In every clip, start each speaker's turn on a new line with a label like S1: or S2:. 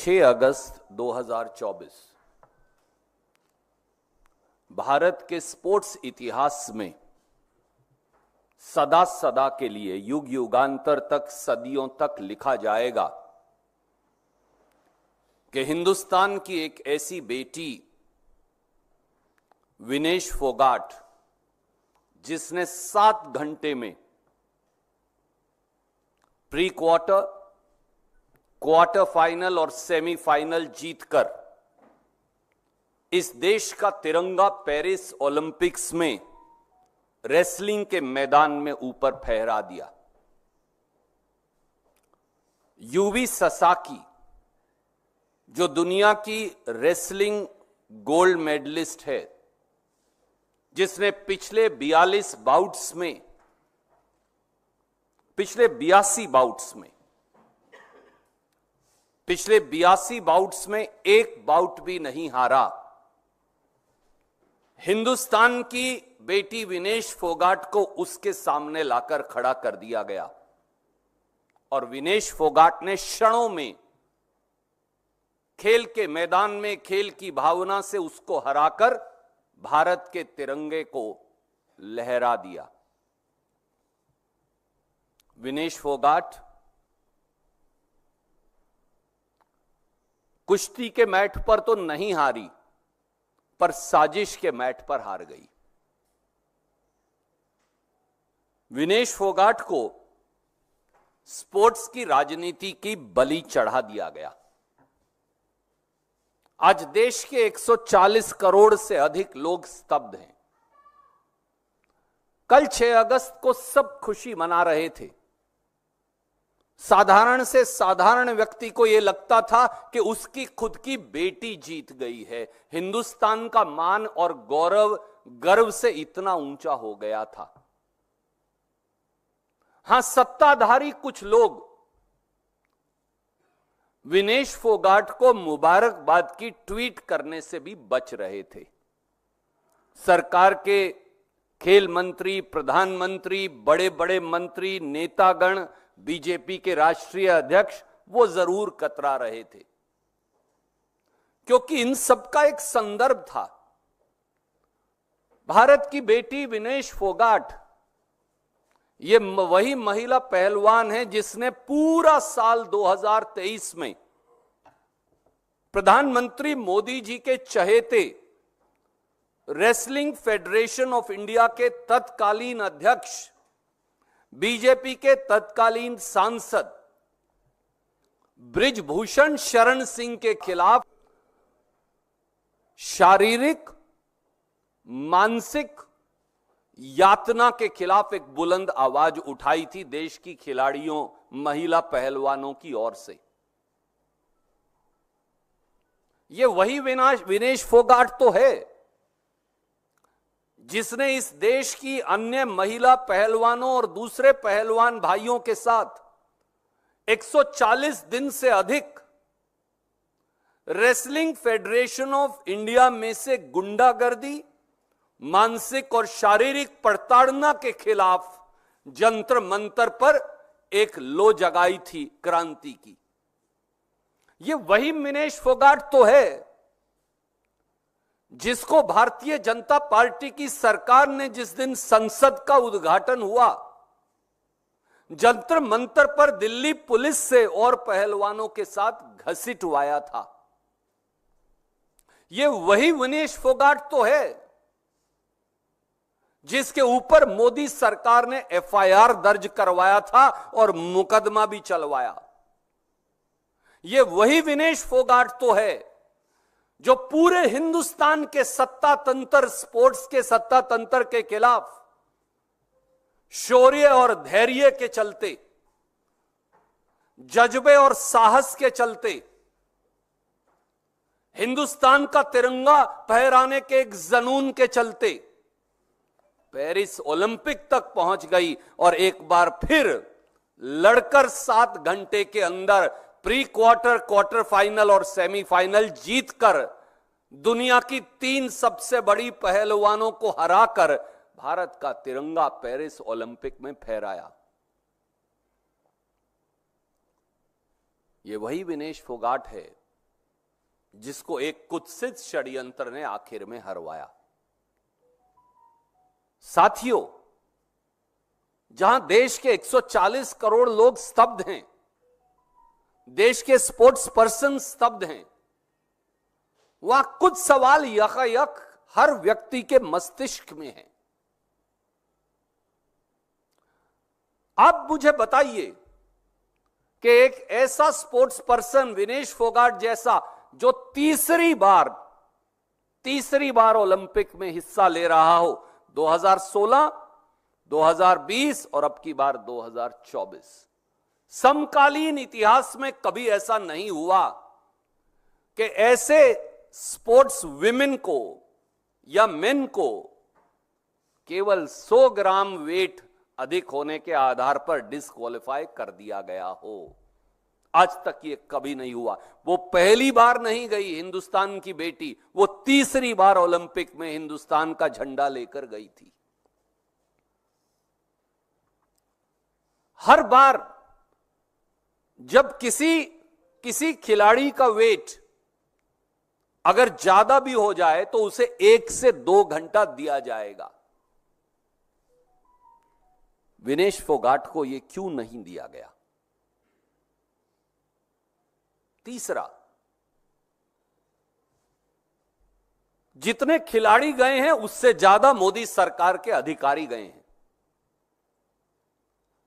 S1: 6 अगस्त 2024 भारत के स्पोर्ट्स इतिहास में सदा सदा के लिए, युग युगांतर तक, सदियों तक लिखा जाएगा कि हिंदुस्तान की एक ऐसी बेटी विनेश फोगाट, जिसने 7 घंटे में प्री क्वार्टर, क्वार्टर फाइनल और सेमीफाइनल जीतकर इस देश का तिरंगा पेरिस ओलंपिक्स में रेसलिंग के मैदान में ऊपर फहरा दिया। यूवी ससाकी, जो दुनिया की रेसलिंग गोल्ड मेडलिस्ट है, जिसने पिछले 82 बाउट्स में, पिछले 82 बाउट्स में एक बाउट भी नहीं हारा, हिंदुस्तान की बेटी विनेश फोगाट को उसके सामने लाकर खड़ा कर दिया गया और विनेश फोगाट ने क्षणों में खेल के मैदान में खेल की भावना से उसको हराकर भारत के तिरंगे को लहरा दिया। विनेश फोगाट कुश्ती के मैट पर तो नहीं हारी, पर साजिश के मैट पर हार गई। विनेश फोगाट को स्पोर्ट्स की राजनीति की बलि चढ़ा दिया गया। आज देश के 140 करोड़ से अधिक लोग स्तब्ध हैं। कल 6 अगस्त को सब खुशी मना रहे थे। साधारण से साधारण व्यक्ति को यह लगता था कि उसकी खुद की बेटी जीत गई है। हिंदुस्तान का मान और गौरव गर्व से इतना ऊंचा हो गया था। हां, सत्ताधारी कुछ लोग विनेश फोगाट को मुबारकबाद की ट्वीट करने से भी बच रहे थे। सरकार के खेल मंत्री, प्रधानमंत्री, बड़े बड़े मंत्री, नेतागण, बीजेपी के राष्ट्रीय अध्यक्ष, वो जरूर कतरा रहे थे, क्योंकि इन सबका एक संदर्भ था। भारत की बेटी विनेश फोगाट ये वही महिला पहलवान है जिसने पूरा साल 2023 में प्रधानमंत्री मोदी जी के चहेते रेसलिंग फेडरेशन ऑफ इंडिया के तत्कालीन अध्यक्ष, बीजेपी के तत्कालीन सांसद बृजभूषण शरण सिंह के खिलाफ शारीरिक, मानसिक यातना के खिलाफ एक बुलंद आवाज उठाई थी देश की खिलाड़ियों, महिला पहलवानों की ओर से। ये वही विनेश फोगाट तो है जिसने इस देश की अन्य महिला पहलवानों और दूसरे पहलवान भाइयों के साथ 140 दिन से अधिक रेसलिंग फेडरेशन ऑफ इंडिया में से गुंडागर्दी, मानसिक और शारीरिक प्रताड़ना के खिलाफ जंतर मंतर पर एक लो जगाई थी क्रांति की। यह वही विनेश फोगाट तो है जिसको भारतीय जनता पार्टी की सरकार ने जिस दिन संसद का उद्घाटन हुआ, जंतर मंतर पर दिल्ली पुलिस से और पहलवानों के साथ घसीटवाया था। यह वही विनेश फोगाट तो है जिसके ऊपर मोदी सरकार ने एफआईआर दर्ज करवाया था और मुकदमा भी चलवाया। यह वही विनेश फोगाट तो है जो पूरे हिंदुस्तान के सत्ता तंत्र, स्पोर्ट्स के सत्ता तंत्र के खिलाफ शौर्य और धैर्य के चलते, जज्बे और साहस के चलते, हिंदुस्तान का तिरंगा फहराने के एक जुनून के चलते पेरिस ओलंपिक तक पहुंच गई और एक बार फिर लड़कर 7 घंटे के अंदर प्री क्वार्टर, क्वार्टर फाइनल और सेमीफाइनल जीतकर दुनिया की 3 सबसे बड़ी पहलवानों को हराकर भारत का तिरंगा पेरिस ओलंपिक में फहराया। ये वही विनेश फोगाट है जिसको एक कुत्सित षड्यंत्र ने आखिर में हरवाया। साथियों, जहां देश के 140 करोड़ लोग स्तब्ध हैं, देश के स्पोर्ट्स पर्सन स्तब्ध हैं, वहां कुछ सवाल यकायक हर व्यक्ति के मस्तिष्क में है। आप मुझे बताइए कि एक ऐसा स्पोर्ट्स पर्सन विनेश फोगाट जैसा, जो तीसरी बार ओलंपिक में हिस्सा ले रहा हो, 2016, 2020 और अब की बार 2024, समकालीन इतिहास में कभी ऐसा नहीं हुआ कि ऐसे स्पोर्ट्स विमेन को या मेन को केवल 100 ग्राम वेट अधिक होने के आधार पर डिस्क्वालीफाई कर दिया गया हो। आज तक ये कभी नहीं हुआ। वो पहली बार नहीं गई हिंदुस्तान की बेटी, वो तीसरी बार ओलंपिक में हिंदुस्तान का झंडा लेकर गई थी। हर बार जब किसी खिलाड़ी का वेट अगर ज्यादा भी हो जाए तो उसे 1 से 2 घंटा दिया जाएगा। विनेश फोगाट को यह क्यों नहीं दिया गया? तीसरा, जितने खिलाड़ी गए हैं उससे ज्यादा मोदी सरकार के अधिकारी गए हैं।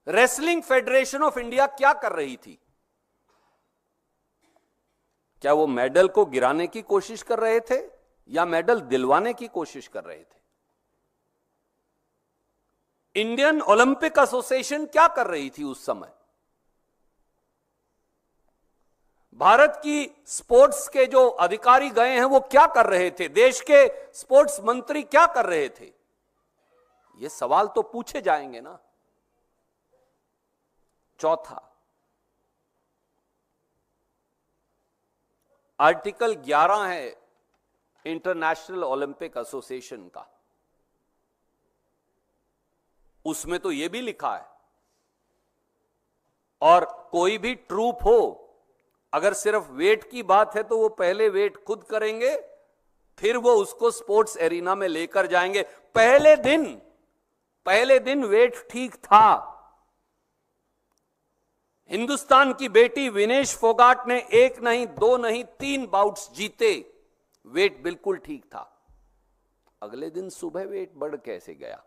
S1: रेसलिंग फेडरेशन ऑफ इंडिया क्या कर रही थी? क्या वो मेडल को गिराने की कोशिश कर रहे थे या मेडल दिलवाने की कोशिश कर रहे थे? इंडियन ओलंपिक एसोसिएशन क्या कर रही थी उस समय? भारत की स्पोर्ट्स के जो अधिकारी गए हैं वो क्या कर रहे थे? देश के स्पोर्ट्स मंत्री क्या कर रहे थे? ये सवाल तो पूछे जाएंगे ना। चौथा, आर्टिकल 11 है इंटरनेशनल ओलंपिक एसोसिएशन का। उसमें तो यह भी लिखा है, और कोई भी ट्रूप हो, अगर सिर्फ वेट की बात है तो वो पहले वेट खुद करेंगे, फिर वो उसको स्पोर्ट्स एरिना में लेकर जाएंगे। पहले दिन वेट ठीक था। हिंदुस्तान की बेटी विनेश फोगाट ने 1 नहीं 2 नहीं 3 बाउट्स जीते, वेट बिल्कुल ठीक था। अगले दिन सुबह वेट बढ़ कैसे गया?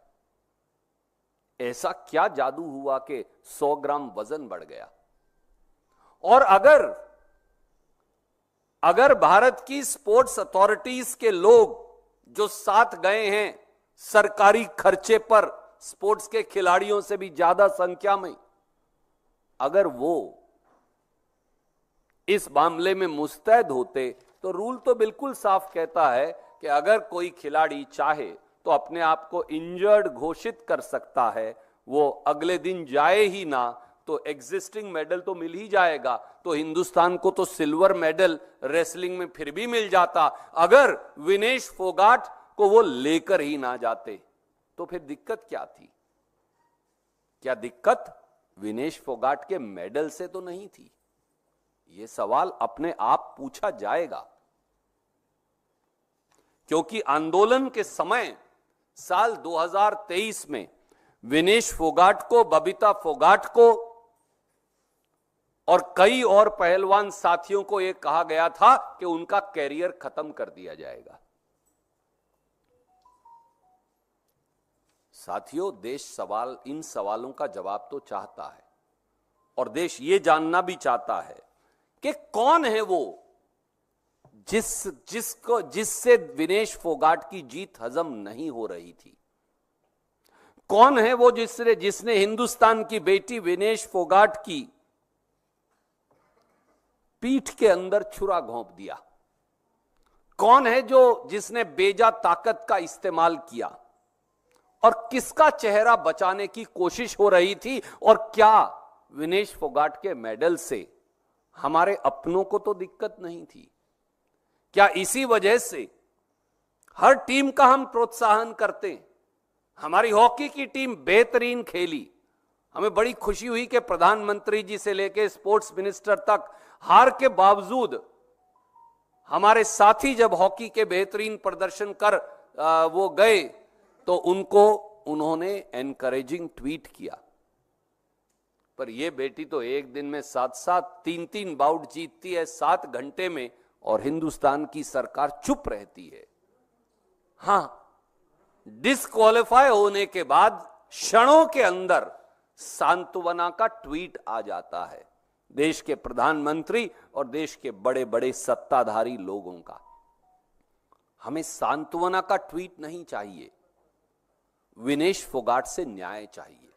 S1: ऐसा क्या जादू हुआ कि 100 ग्राम वजन बढ़ गया? और अगर भारत की स्पोर्ट्स अथॉरिटीज के लोग जो साथ गए हैं सरकारी खर्चे पर, स्पोर्ट्स के खिलाड़ियों से भी ज्यादा संख्या में, अगर वो इस मामले में मुस्तैद होते तो रूल तो बिल्कुल साफ कहता है कि अगर कोई खिलाड़ी चाहे तो अपने आप को इंजर्ड घोषित कर सकता है। वो अगले दिन जाए ही ना तो एग्जिस्टिंग मेडल तो मिल ही जाएगा। तो हिंदुस्तान को तो सिल्वर मेडल रेसलिंग में फिर भी मिल जाता। अगर विनेश फोगाट को वो लेकर ही ना जाते तो फिर दिक्कत क्या थी? क्या दिक्कत विनेश फोगाट के मेडल से तो नहीं थी? यह सवाल अपने आप पूछा जाएगा, क्योंकि आंदोलन के समय साल 2023 में विनेश फोगाट को, बबीता फोगाट को और कई और पहलवान साथियों को यह कहा गया था कि उनका कैरियर खत्म कर दिया जाएगा। साथियों, देश इन सवालों का जवाब तो चाहता है, और देश ये जानना भी चाहता है कि कौन है वो जिससे विनेश फोगाट की जीत हजम नहीं हो रही थी। कौन है वो जिसने हिंदुस्तान की बेटी विनेश फोगाट की पीठ के अंदर छुरा घोंप दिया? कौन है जिसने बेजा ताकत का इस्तेमाल किया? और किसका चेहरा बचाने की कोशिश हो रही थी? और क्या विनेश फोगाट के मेडल से हमारे अपनों को तो दिक्कत नहीं थी? क्या इसी वजह से हर टीम का हम प्रोत्साहन करते? हमारी हॉकी की टीम बेहतरीन खेली, हमें बड़ी खुशी हुई कि प्रधानमंत्री जी से लेकर स्पोर्ट्स मिनिस्टर तक हार के बावजूद हमारे साथी जब हॉकी के बेहतरीन प्रदर्शन कर वो गए तो उन्होंने एनकरेजिंग ट्वीट किया, पर ये बेटी तो एक दिन में 7-7 3-3 बाउट जीतती है 7 घंटे में, और हिंदुस्तान की सरकार चुप रहती है। हां, डिस्क्वालीफाई होने के बाद क्षणों के अंदर सांत्वना का ट्वीट आ जाता है देश के प्रधानमंत्री और देश के बड़े बड़े सत्ताधारी लोगों का। हमें सांत्वना का ट्वीट नहीं चाहिए, विनेश फोगाट से न्याय चाहिए।